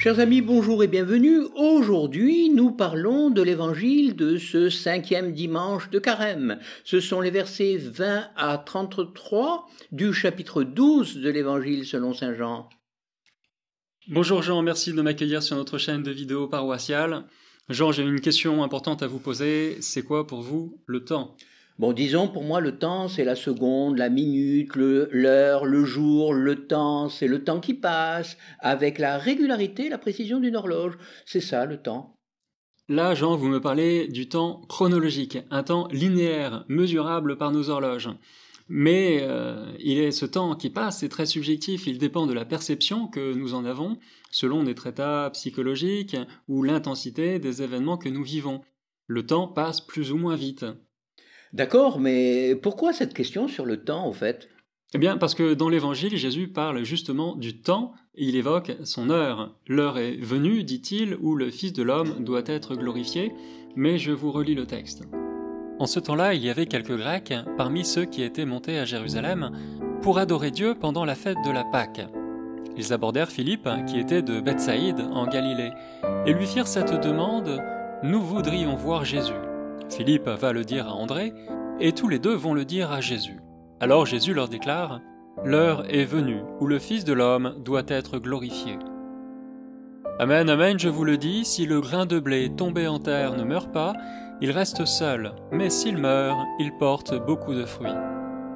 Chers amis, bonjour et bienvenue. Aujourd'hui, nous parlons de l'évangile de ce 5e dimanche de Carême. Ce sont les versets 20 à 33 du chapitre 12 de l'évangile selon saint Jean. Bonjour Jean, merci de m'accueillir sur notre chaîne de vidéos paroissiale. Jean, j'ai une question importante à vous poser. C'est quoi pour vous le temps ? Bon, disons, pour moi, le temps, c'est la seconde, la minute, l'heure, le jour. Le temps, c'est le temps qui passe, avec la régularité et la précision d'une horloge. C'est ça, le temps. Là, Jean, vous me parlez du temps chronologique, un temps linéaire, mesurable par nos horloges. Mais ce temps qui passe, c'est très subjectif, il dépend de la perception que nous en avons, selon notre état psychologique ou l'intensité des événements que nous vivons. Le temps passe plus ou moins vite. D'accord, mais pourquoi cette question sur le temps, au fait ? Eh bien, parce que dans l'Évangile, Jésus parle justement du temps, et il évoque son heure. L'heure est venue, dit-il, où le Fils de l'homme doit être glorifié, mais je vous relis le texte. En ce temps-là, il y avait quelques Grecs parmi ceux qui étaient montés à Jérusalem pour adorer Dieu pendant la fête de la Pâque. Ils abordèrent Philippe, qui était de Bethsaïde, en Galilée, et lui firent cette demande « Nous voudrions voir Jésus ». Philippe va le dire à André, et tous les deux vont le dire à Jésus. Alors Jésus leur déclare « L'heure est venue où le Fils de l'homme doit être glorifié. » Amen, amen, je vous le dis, si le grain de blé tombé en terre ne meurt pas, il reste seul, mais s'il meurt, il porte beaucoup de fruits.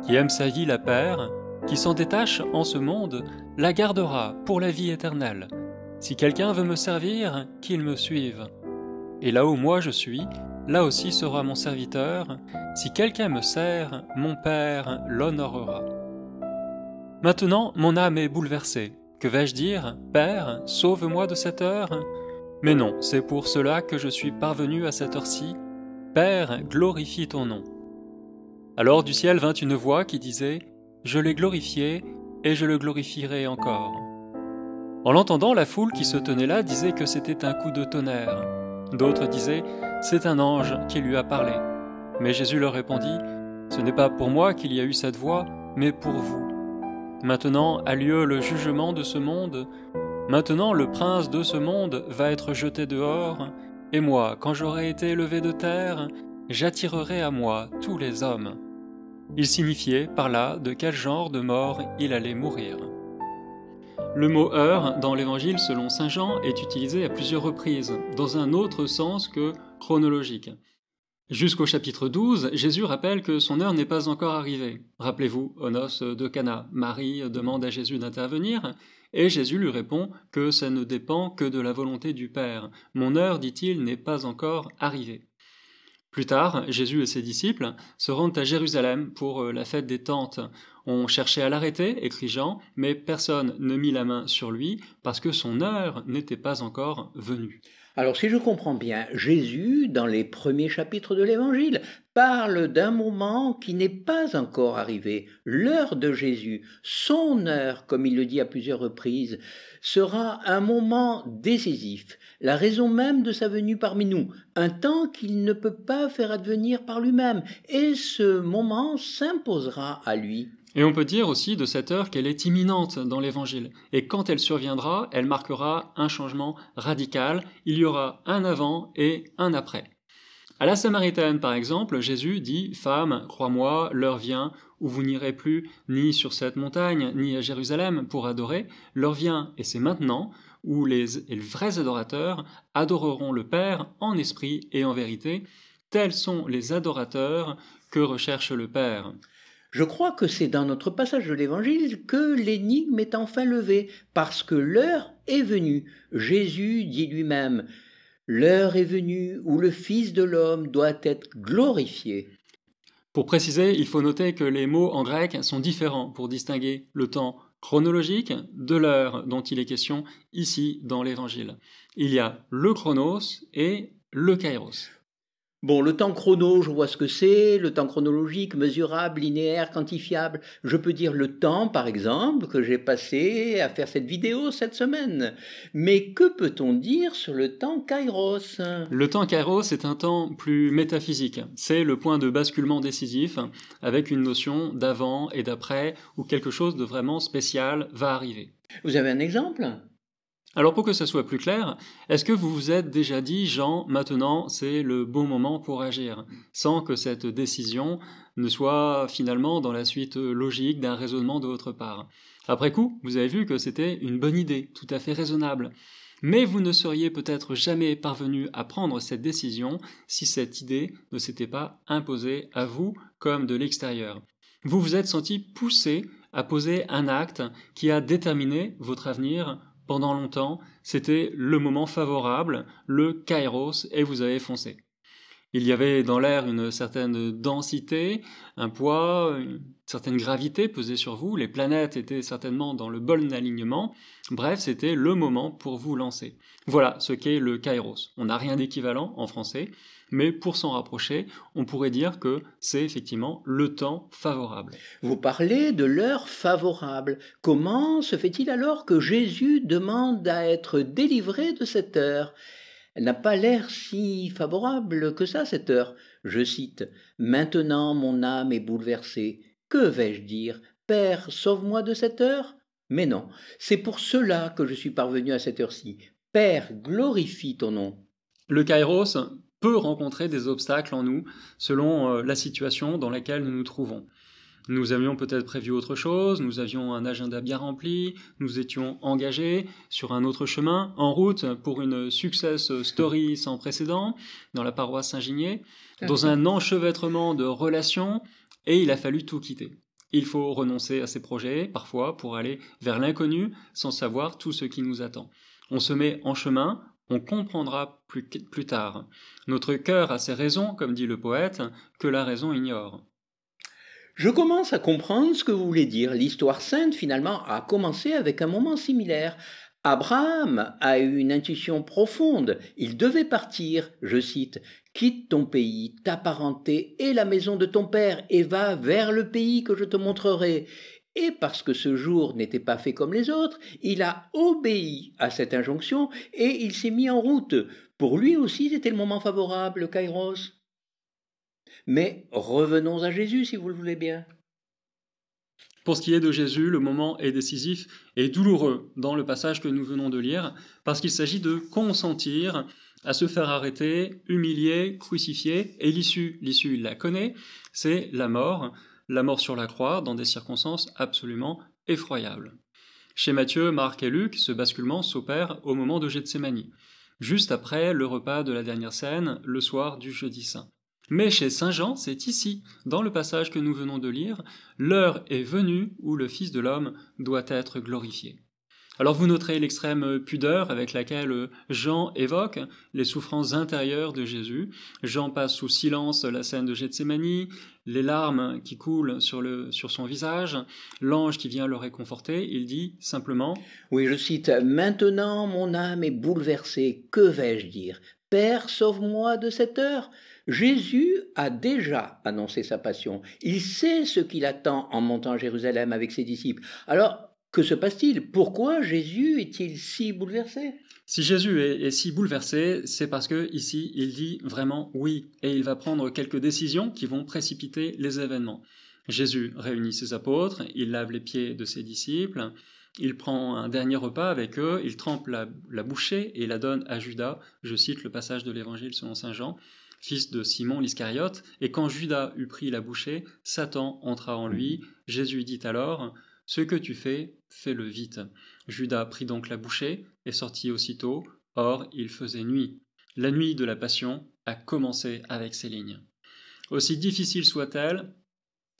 Qui aime sa vie la perd, qui s'en détache en ce monde, la gardera pour la vie éternelle. Si quelqu'un veut me servir, qu'il me suive. Et là où moi je suis, là aussi sera mon serviteur. Si quelqu'un me sert, mon Père l'honorera. Maintenant, mon âme est bouleversée. Que vais-je dire ? Père, sauve-moi de cette heure ? Mais non, c'est pour cela que je suis parvenu à cette heure-ci. Père, glorifie ton nom. Alors du ciel vint une voix qui disait « Je l'ai glorifié, et je le glorifierai encore. » En l'entendant, la foule qui se tenait là disait que c'était un coup de tonnerre. D'autres disaient « C'est un ange qui lui a parlé. » Mais Jésus leur répondit « Ce n'est pas pour moi qu'il y a eu cette voix, mais pour vous. Maintenant a lieu le jugement de ce monde. Maintenant le prince de ce monde va être jeté dehors. Et moi, quand j'aurai été élevé de terre, j'attirerai à moi tous les hommes. » Il signifiait par là de quel genre de mort il allait mourir. Le mot « heure » dans l'Évangile selon saint Jean est utilisé à plusieurs reprises, dans un autre sens que chronologique. Jusqu'au chapitre 12, Jésus rappelle que son heure n'est pas encore arrivée. Rappelez-vous, aux noces de Cana, Marie demande à Jésus d'intervenir, et Jésus lui répond que ça ne dépend que de la volonté du Père. « Mon heure, dit-il, n'est pas encore arrivée. » Plus tard, Jésus et ses disciples se rendent à Jérusalem pour la fête des Tentes. On cherchait à l'arrêter, écrit Jean, mais personne ne mit la main sur lui parce que son heure n'était pas encore venue. Alors, si je comprends bien, Jésus, dans les premiers chapitres de l'Évangile, parle d'un moment qui n'est pas encore arrivé. L'heure de Jésus, son heure, comme il le dit à plusieurs reprises, sera un moment décisif, la raison même de sa venue parmi nous, un temps qu'il ne peut pas faire advenir par lui-même, et ce moment s'imposera à lui. Et on peut dire aussi de cette heure qu'elle est imminente dans l'Évangile. Et quand elle surviendra, elle marquera un changement radical. Il y aura un avant et un après. À la Samaritaine, par exemple, Jésus dit « Femme, crois-moi, l'heure vient où vous n'irez plus ni sur cette montagne, ni à Jérusalem pour adorer. L'heure vient, et c'est maintenant, où les vrais adorateurs adoreront le Père en esprit et en vérité. Tels sont les adorateurs que recherche le Père. » Je crois que c'est dans notre passage de l'Évangile que l'énigme est enfin levée, parce que l'heure est venue. Jésus dit lui-même « L'heure est venue où le Fils de l'homme doit être glorifié. » Pour préciser, il faut noter que les mots en grec sont différents pour distinguer le temps chronologique de l'heure dont il est question ici dans l'Évangile. Il y a le chronos et le kairos. Bon, le temps chrono, je vois ce que c'est, le temps chronologique, mesurable, linéaire, quantifiable. Je peux dire le temps, par exemple, que j'ai passé à faire cette vidéo cette semaine. Mais que peut-on dire sur le temps kairos ? Le temps kairos est un temps plus métaphysique. C'est le point de basculement décisif, avec une notion d'avant et d'après, où quelque chose de vraiment spécial va arriver. Vous avez un exemple ? Alors pour que ça soit plus clair, est-ce que vous vous êtes déjà dit, Jean, maintenant c'est le bon moment pour agir, sans que cette décision ne soit finalement dans la suite logique d'un raisonnement de votre part? Après coup, vous avez vu que c'était une bonne idée, tout à fait raisonnable. Mais vous ne seriez peut-être jamais parvenu à prendre cette décision si cette idée ne s'était pas imposée à vous comme de l'extérieur. Vous vous êtes senti poussé à poser un acte qui a déterminé votre avenir pendant longtemps. C'était le moment favorable, le kairos, et vous avez foncé. Il y avait dans l'air une certaine densité, un poids, une certaine gravité pesait sur vous, les planètes étaient certainement dans le bon alignement, bref, c'était le moment pour vous lancer. Voilà ce qu'est le kairos. On n'a rien d'équivalent en français, mais pour s'en rapprocher, on pourrait dire que c'est effectivement le temps favorable. Vous parlez de l'heure favorable. Comment se fait-il alors que Jésus demande à être délivré de cette heure? Elle n'a pas l'air si favorable que ça, cette heure. Je cite, « Maintenant mon âme est bouleversée. Que vais-je dire? Père, sauve-moi de cette heure ?» Mais non, c'est pour cela que je suis parvenu à cette heure-ci. Père, glorifie ton nom. Le kairos peut rencontrer des obstacles en nous selon la situation dans laquelle nous nous trouvons. Nous avions peut-être prévu autre chose, nous avions un agenda bien rempli, nous étions engagés sur un autre chemin, en route pour une success story sans précédent dans la paroisse Saint-Ginier, dans un enchevêtrement de relations, et il a fallu tout quitter. Il faut renoncer à ses projets, parfois, pour aller vers l'inconnu sans savoir tout ce qui nous attend. On se met en chemin, on comprendra plus tard. Notre cœur a ses raisons, comme dit le poète, que la raison ignore. Je commence à comprendre ce que vous voulez dire. L'histoire sainte, finalement, a commencé avec un moment similaire. Abraham a eu une intuition profonde. Il devait partir, je cite, « Quitte ton pays, ta parenté et la maison de ton père et va vers le pays que je te montrerai. » Et parce que ce jour n'était pas fait comme les autres, il a obéi à cette injonction et il s'est mis en route. Pour lui aussi, c'était le moment favorable, le Kairos. Mais revenons à Jésus, si vous le voulez bien. Pour ce qui est de Jésus, le moment est décisif et douloureux dans le passage que nous venons de lire, parce qu'il s'agit de consentir à se faire arrêter, humilier, crucifier, et l'issue, il la connaît, c'est la mort sur la croix, dans des circonstances absolument effroyables. Chez Matthieu, Marc et Luc, ce basculement s'opère au moment de Gethsémani, juste après le repas de la dernière scène, le soir du jeudi saint. Mais chez Saint Jean, c'est ici, dans le passage que nous venons de lire, l'heure est venue où le Fils de l'homme doit être glorifié. Alors vous noterez l'extrême pudeur avec laquelle Jean évoque les souffrances intérieures de Jésus. Jean passe sous silence la scène de Gethsémani, les larmes qui coulent sur son visage, l'ange qui vient le réconforter, il dit simplement « Oui, je cite, « Maintenant mon âme est bouleversée, que vais-je dire? Père, sauve-moi de cette heure ?» Jésus a déjà annoncé sa passion. Il sait ce qu'il attend en montant à Jérusalem avec ses disciples. Alors, que se passe-t-il? Pourquoi Jésus est-il si bouleversé? Si Jésus est si bouleversé, c'est parce que ici il dit vraiment oui, et il va prendre quelques décisions qui vont précipiter les événements. Jésus réunit ses apôtres, il lave les pieds de ses disciples, il prend un dernier repas avec eux, il trempe la bouchée et la donne à Judas. Je cite le passage de l'Évangile selon saint Jean, fils de Simon l'Iscariote, et quand Judas eut pris la bouchée, Satan entra en lui. Jésus dit alors « Ce que tu fais, fais-le vite. » Judas prit donc la bouchée et sortit aussitôt. Or, il faisait nuit. La nuit de la passion a commencé avec ces lignes. Aussi difficile soit-elle,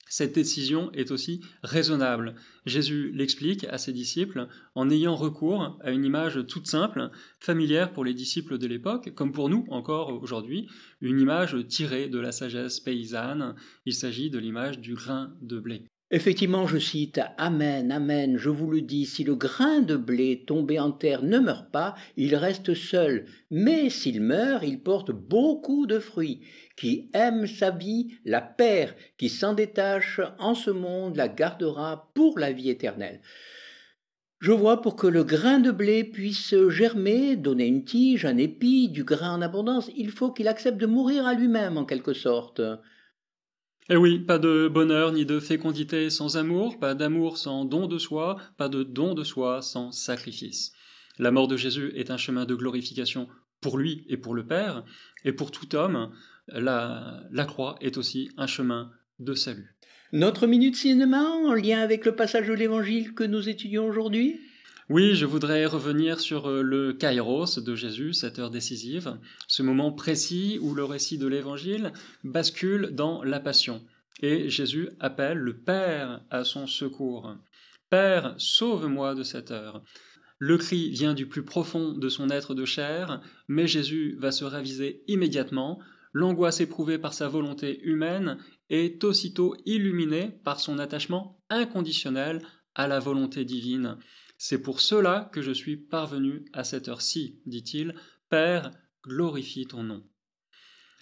cette décision est aussi raisonnable. Jésus l'explique à ses disciples en ayant recours à une image toute simple, familière pour les disciples de l'époque, comme pour nous encore aujourd'hui, une image tirée de la sagesse paysanne. Il s'agit de l'image du grain de blé. Effectivement, je cite, « Amen, amen, je vous le dis, si le grain de blé tombé en terre ne meurt pas, il reste seul, mais s'il meurt, il porte beaucoup de fruits. Qui aime sa vie, la perd, qui s'en détache en ce monde, la gardera pour la vie éternelle. » Je vois, pour que le grain de blé puisse germer, donner une tige, un épi, du grain en abondance, il faut qu'il accepte de mourir à lui-même en quelque sorte. Et oui, pas de bonheur ni de fécondité sans amour, pas d'amour sans don de soi, pas de don de soi sans sacrifice. La mort de Jésus est un chemin de glorification pour lui et pour le Père, et pour tout homme, la croix est aussi un chemin de salut. Notre minute cinéma en lien avec le passage de l'Évangile que nous étudions aujourd'hui? Oui, je voudrais revenir sur le Kairos de Jésus, cette heure décisive, ce moment précis où le récit de l'Évangile bascule dans la Passion. Et Jésus appelle le Père à son secours. « Père, sauve-moi de cette heure !» Le cri vient du plus profond de son être de chair, mais Jésus va se raviser immédiatement. L'angoisse éprouvée par sa volonté humaine est aussitôt illuminée par son attachement inconditionnel à la volonté divine. C'est pour cela que je suis parvenu à cette heure-ci, dit-il. Père, glorifie ton nom.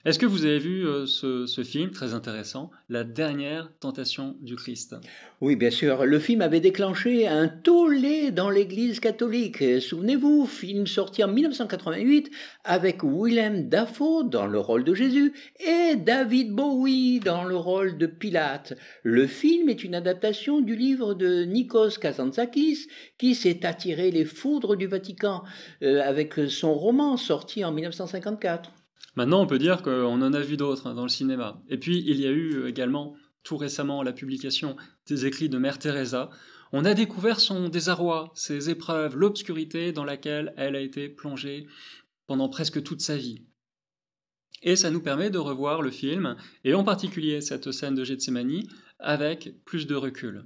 Est-ce que vous avez vu ce film très intéressant, La dernière tentation du Christ? Oui, bien sûr. Le film avait déclenché un tollé dans l'Église catholique. Souvenez-vous, film sorti en 1988 avec Willem Dafoe dans le rôle de Jésus et David Bowie dans le rôle de Pilate. Le film est une adaptation du livre de Nikos Kazantzakis qui s'est attiré les foudres du Vatican avec son roman sorti en 1954. Maintenant, on peut dire qu'on en a vu d'autres dans le cinéma. Et puis, il y a eu également, tout récemment, la publication des écrits de Mère Teresa. On a découvert son désarroi, ses épreuves, l'obscurité dans laquelle elle a été plongée pendant presque toute sa vie. Et ça nous permet de revoir le film, et en particulier cette scène de Gethsémani, avec plus de recul.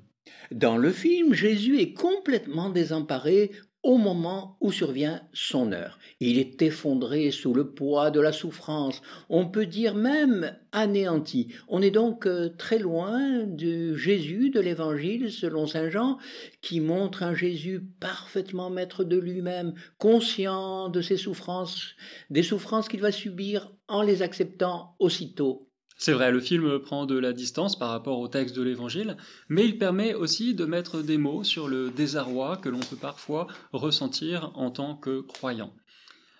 Dans le film, Jésus est complètement désemparé au moment où survient son heure. Il est effondré sous le poids de la souffrance, on peut dire même anéanti. On est donc très loin du Jésus de l'Évangile selon saint Jean, qui montre un Jésus parfaitement maître de lui-même, conscient de ses souffrances, des souffrances qu'il va subir en les acceptant aussitôt. C'est vrai, le film prend de la distance par rapport au texte de l'Évangile, mais il permet aussi de mettre des mots sur le désarroi que l'on peut parfois ressentir en tant que croyant.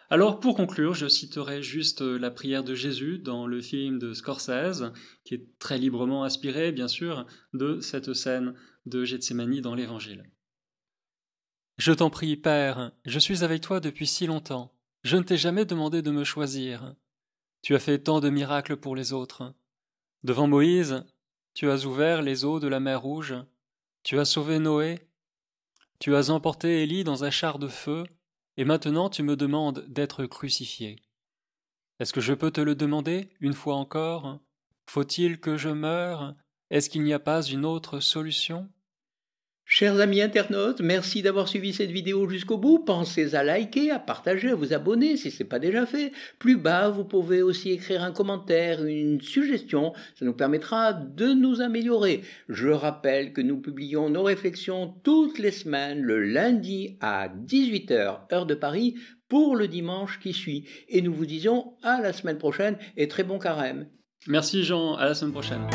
Alors pour conclure, je citerai juste la prière de Jésus dans le film de Scorsese, qui est très librement inspiré, bien sûr, de cette scène de Gethsémani dans l'Évangile. « Je t'en prie, Père, je suis avec toi depuis si longtemps. Je ne t'ai jamais demandé de me choisir. Tu as fait tant de miracles pour les autres. Devant Moïse, tu as ouvert les eaux de la mer Rouge, tu as sauvé Noé, tu as emporté Élie dans un char de feu, et maintenant tu me demandes d'être crucifié. Est-ce que je peux te le demander une fois encore? Faut-il que je meure? Est-ce qu'il n'y a pas une autre solution? Chers amis internautes, merci d'avoir suivi cette vidéo jusqu'au bout. Pensez à liker, à partager, à vous abonner si ce n'est pas déjà fait. Plus bas, vous pouvez aussi écrire un commentaire, une suggestion. Ça nous permettra de nous améliorer. Je rappelle que nous publions nos réflexions toutes les semaines, le lundi à 18h, heure de Paris, pour le dimanche qui suit. Et nous vous disons à la semaine prochaine et très bon carême. Merci Jean, à la semaine prochaine.